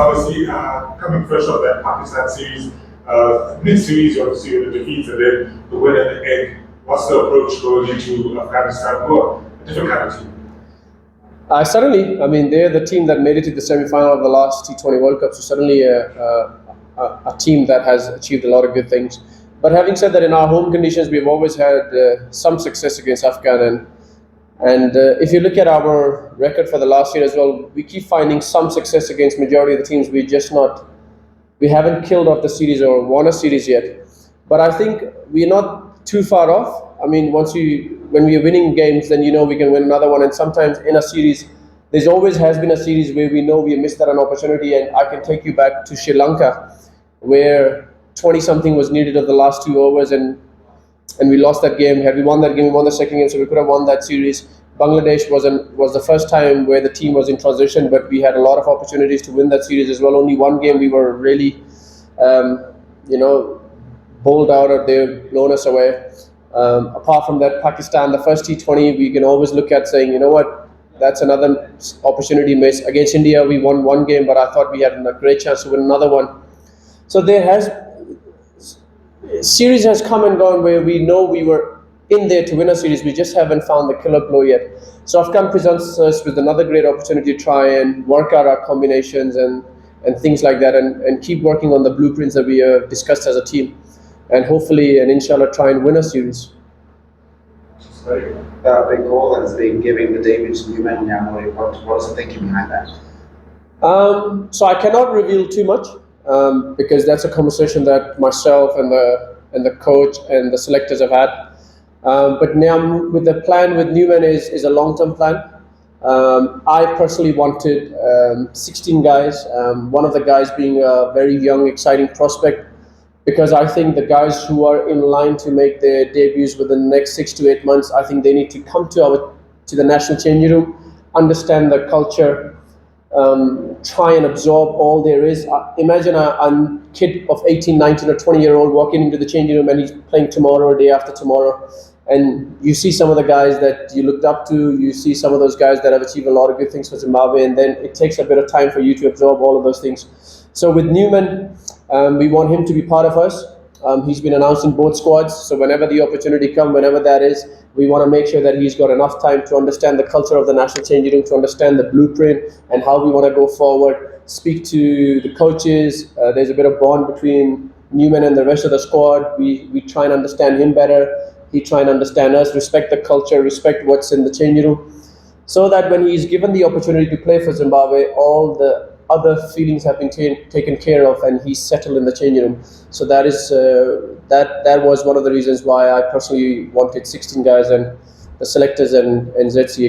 Obviously, coming fresh off that Pakistan series, mid-series, obviously, with the defeats and then the win at the end. What's the approach going into Afghanistan? Who a different kind of team? Certainly, I mean, they're the team that made it to the semi-final of the last T20 World Cup, so certainly a team that has achieved a lot of good things. But having said that, in our home conditions, we've always had some success against Afghan. And if you look at our record for the last year as well, we keep finding some success against majority of the teams. We haven't killed off the series or won a series yet. But I think we're not too far off. I mean, when we are winning games, then you know we can win another one. And sometimes in a series, there's always has been a series where we know we missed out an opportunity. And I can take you back to Sri Lanka, where 20-something was needed of the last 2 overs, and we lost that game. Had we won that game, we won the second game, so we could have won that series. Bangladesh was the first time where the team was in transition, but we had a lot of opportunities to win that series as well. Only one game we were really, bowled out, or they blown us away. Apart from that, Pakistan, the first T20, we can always look at saying, you know what, that's another opportunity missed. Against India, we won one game, but I thought we had a great chance to win another one. So series has come and gone where we know we were in there to win a series. We just haven't found the killer blow yet. So Afghan presents us with another great opportunity to try and work out our combinations and things like that, and keep working on the blueprints that we have discussed as a team, and hopefully and inshallah try and win a series. So the big goal has been giving the debut to Newman and Nyamhuri. What is the thinking behind that? So I cannot reveal too much. Because that's a conversation that myself and the coach and the selectors have had. But now with the plan with Newman is a long-term plan. I personally wanted 16 guys, one of the guys being a very young, exciting prospect, because I think the guys who are in line to make their debuts within the next 6 to 8 months, I think they need to come to the national changing room, understand the culture, try and absorb all there is. Imagine a kid of 18, 19 or 20-year-old walking into the changing room and he's playing tomorrow or day after tomorrow. And you see some of the guys that you looked up to, you see some of those guys that have achieved a lot of good things for Zimbabwe, and then it takes a bit of time for you to absorb all of those things. So with Newman, we want him to be part of us. He's been announced in both squads, so whenever the opportunity comes, whenever that is, we want to make sure that he's got enough time to understand the culture of the national changing room, to understand the blueprint and how we want to go forward, speak to the coaches. There's a bit of bond between Newman and the rest of the squad. We try and understand him better. He try and understand us, respect the culture, respect what's in the changing room, so that when he's given the opportunity to play for Zimbabwe, all the other feelings have been taken care of and he's settled in the changing room. So that is that was one of the reasons why I personally wanted 16 guys, and the selectors and ZC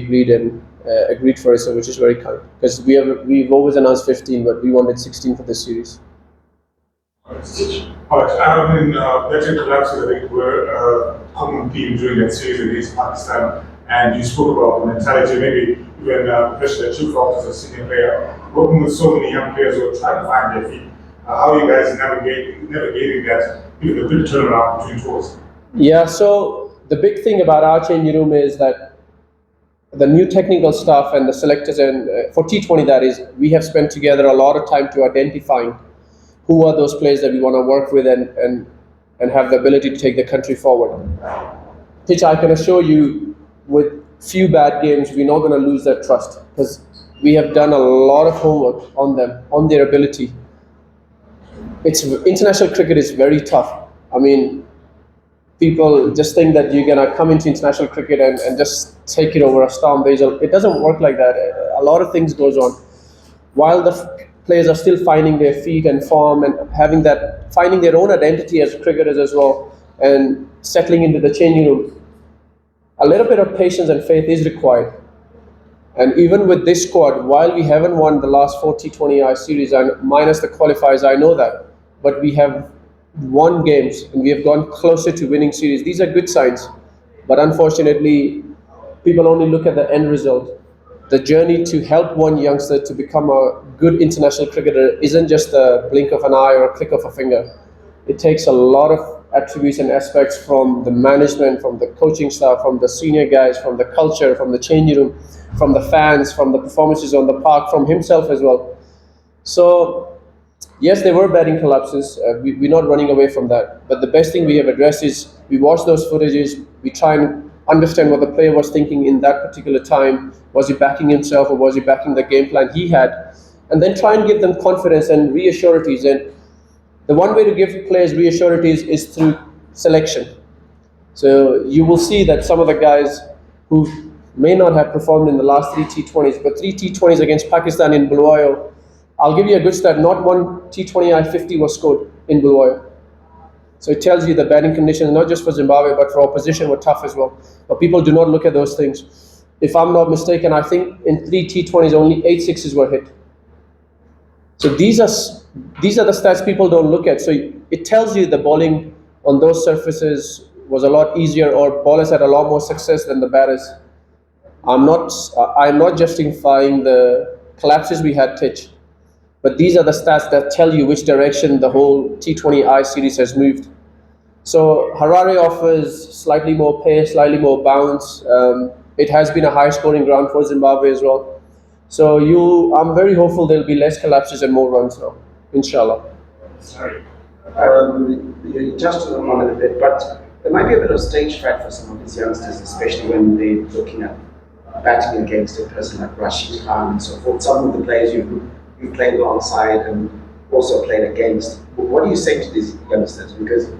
agreed for it, so which is very kind, because we've always announced 15, but we wanted 16 for this series. All right. I mean, that collapses, I think, were a common theme during that series against Pakistan, and you spoke about the mentality, maybe even especially that you felt as a senior player, working with so many young players who are trying to find their feet. How are you guys navigating that, even the good turnaround between tours? Yeah, so the big thing about our changing room is that the new technical staff and the selectors, and for T20 that is, we have spent together a lot of time to identifying who are those players that we want to work with and have the ability to take the country forward. Which I can assure you, with few bad games, we're not going to lose their trust, because we have done a lot of homework on them, on their ability. International cricket is very tough. I mean, people just think that you're going to come into international cricket and just take it over a storm. It doesn't work like that. A lot of things goes on. While the players are still finding their feet and form and finding their own identity as cricketers as well, and settling into the changing room, a little bit of patience and faith is required. And even with this squad, while we haven't won the last 4 T20I series, and minus the qualifiers, I know that, but we have won games and we have gone closer to winning series. These are good signs, but unfortunately, people only look at the end result. The journey to help one youngster to become a good international cricketer isn't just a blink of an eye or a click of a finger. It takes a lot of attributes and aspects from the management, from the coaching staff, from the senior guys, from the culture, from the changing room, from the fans, from the performances on the park, from himself as well. So yes, there were batting collapses. We're not running away from that. But the best thing we have addressed is we watch those footages. We try and understand what the player was thinking in that particular time. Was he backing himself or was he backing the game plan he had? And then try and give them confidence and reassurities. And the one way to give players reassurities is through selection. So you will see that some of the guys who may not have performed in the last three T20s, but three T20s against Pakistan in Bulawayo, I'll give you a good stat. Not one T20 I-50 was scored in Bulawayo. So it tells you the batting conditions, not just for Zimbabwe, but for opposition, were tough as well. But people do not look at those things. If I'm not mistaken, I think in three T20s, only 8 sixes were hit. So these are the stats people don't look at. So it tells you the bowling on those surfaces was a lot easier, or bowlers had a lot more success than the batters. I'm not justifying the collapses we had, Titch, but these are the stats that tell you which direction the whole T20I series has moved. So Harare offers slightly more pace, slightly more bounce. It has been a high scoring ground for Zimbabwe as well. So I'm very hopeful there'll be less collapses and more runs now, inshallah. Sorry. You touched on it a bit, but there might be a bit of stage fright for some of these youngsters, especially when they're looking at batting against a person like Rashid Khan and so forth. Some of the players you've played alongside and also played against. What do you say to these youngsters? Because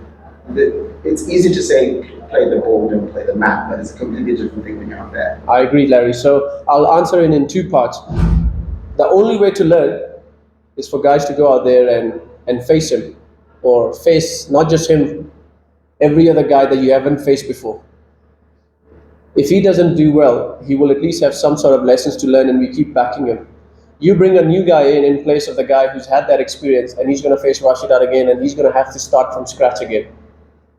it's easy to say play the ball, don't play the map, but it's a completely different thing when you're out there. I agree, Larry. So I'll answer it in two parts. The only way to learn is for guys to go out there and face him, or face not just him, every other guy that you haven't faced before. If he doesn't do well, he will at least have some sort of lessons to learn, and we keep backing him. You bring a new guy in place of the guy who's had that experience, and he's going to face Rashidat again, and he's going to have to start from scratch again.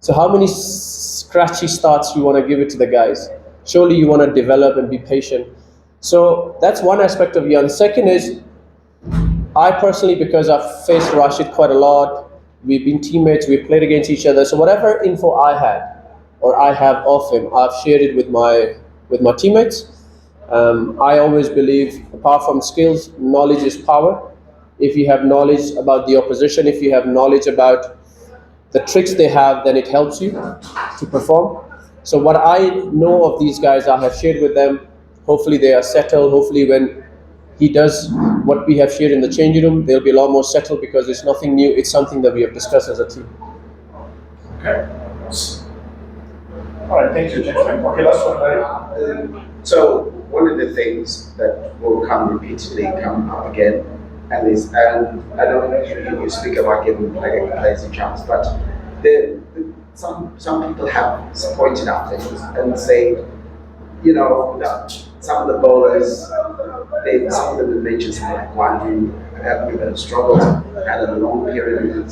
So how many scratchy starts you want to give it to the guys? Surely you want to develop and be patient. So that's one aspect of Jan. Second is, I personally, because I've faced Rashid quite a lot, we've been teammates, we've played against each other, so whatever info I had, or I have of him, I've shared it with my teammates. I always believe, apart from skills, knowledge is power. If you have knowledge about the opposition, if you have knowledge about the tricks they have, then it helps you to perform. So what I know of these guys, I have shared with them. Hopefully they are settled. Hopefully when he does what we have shared in the changing room, they'll be a lot more settled, because it's nothing new. It's something that we have discussed as a team. Okay. All right, thank you, gentlemen. Okay, last one, Larry. So one of the things that will come up again, and I don't know, you speak about giving players a chance, but some people have pointed out things and say, that some of the bowlers, some of them mentioned something like Gwandu having a bit of struggle, had a long period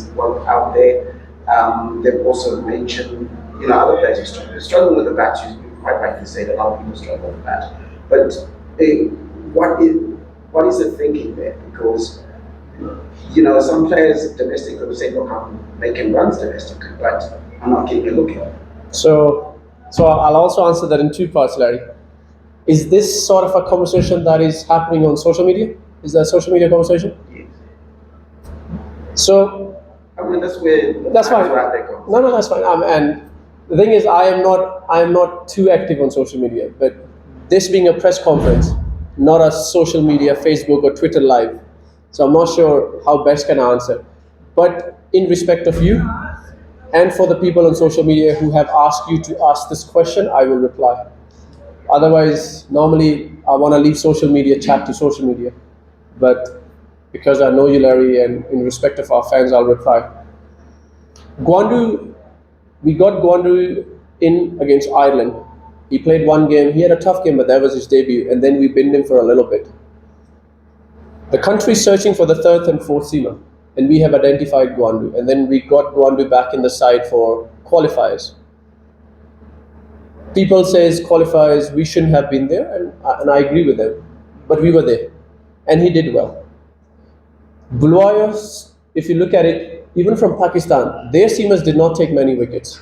out there. They've also mentioned, other players who struggle with the bat. You quite rightly say that a lot of people struggle with that. But what is the thinking there? Because some players domestically will say, look, I'm making runs domestically, but I'm not getting a look at it. So I'll also answer that in two parts, Larry. Is this sort of a conversation that is happening on social media? Is that a social media conversation? Yes. So that's where that's fine. No, that's fine. And the thing is, I am not too active on social media, but this being a press conference, not a social media, Facebook or Twitter live, so I'm not sure how best can I answer. But in respect of you, and for the people on social media who have asked you to ask this question, I will reply. Otherwise, normally I want to leave social media chat to social media, but because I know you, Larry, and in respect of our fans, I'll reply. Gwandu, we got Gwandu in against Ireland. He played one game. He had a tough game, but that was his debut, and then we binned him for a little bit. The country is searching for the third and fourth seamer, and we have identified Gwandu, and then we got Gwandu back in the side for qualifiers. People says qualifiers, we shouldn't have been there, and I agree with them, but we were there, and he did well. Bulawayo, if you look at it, even from Pakistan, their seamers did not take many wickets.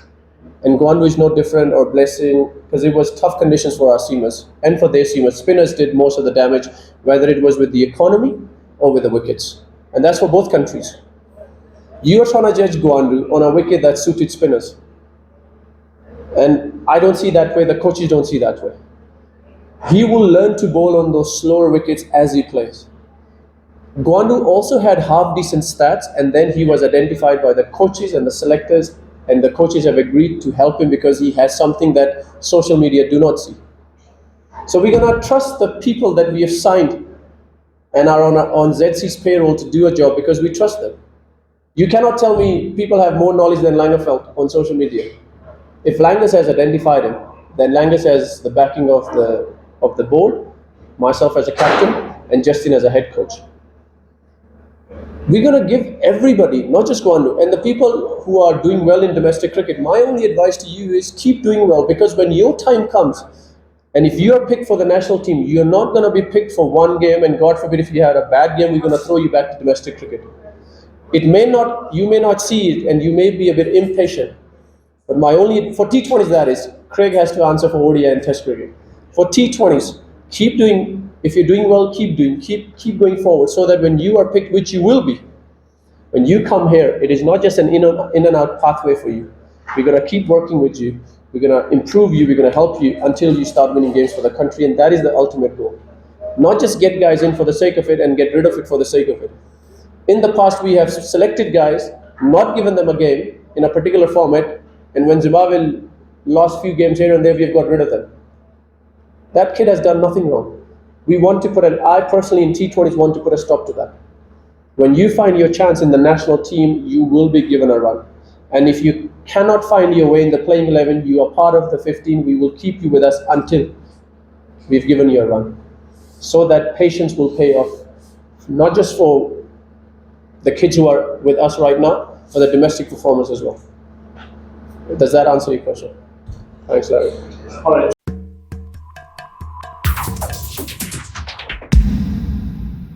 And Gwandu is no different or blessing, because it was tough conditions for our seamers and for their seamers. Spinners did most of the damage, whether it was with the economy or with the wickets. And that's for both countries. You are trying to judge Gwandu on a wicket that suited spinners. And I don't see that way, the coaches don't see that way. He will learn to bowl on those slower wickets as he plays. Gwandu also had half decent stats, and then he was identified by the coaches and the selectors, and the coaches have agreed to help him because he has something that social media do not see. So we're gonna trust the people that we have signed and are on ZC's payroll to do a job because we trust them. You cannot tell me people have more knowledge than Langerfeldt on social media. If Langus has identified him, then Langus has the backing of the board, myself as a captain, and Justin as a head coach. We're going to give everybody, not just Gwandu, and the people who are doing well in domestic cricket, my only advice to you is keep doing well, because when your time comes, and if you are picked for the national team, you're not going to be picked for one game, and God forbid if you had a bad game, we're going to throw you back to domestic cricket. You may not see it, and you may be a bit impatient, but for T20s that is, Craig has to answer for ODI and Test cricket. For T20s, keep doing, if you're doing well, keep going forward, so that when you are picked, which you will be, when you come here, it is not just an in and out pathway for you. We're going to keep working with you, we're going to improve you, we're going to help you until you start winning games for the country, and that is the ultimate goal. Not just get guys in for the sake of it and get rid of it for the sake of it. In the past, we have selected guys, not given them a game in a particular format, and when Zimbabwe lost few games here and there, we've got rid of them. That kid has done nothing wrong. I personally in T20s want to put a stop to that. When you find your chance in the national team, you will be given a run. And if you cannot find your way in the playing 11, you are part of the 15, we will keep you with us until we've given you a run. So that patience will pay off, not just for the kids who are with us right now, for the domestic performers as well. Does that answer your question? Thanks, Larry. All right.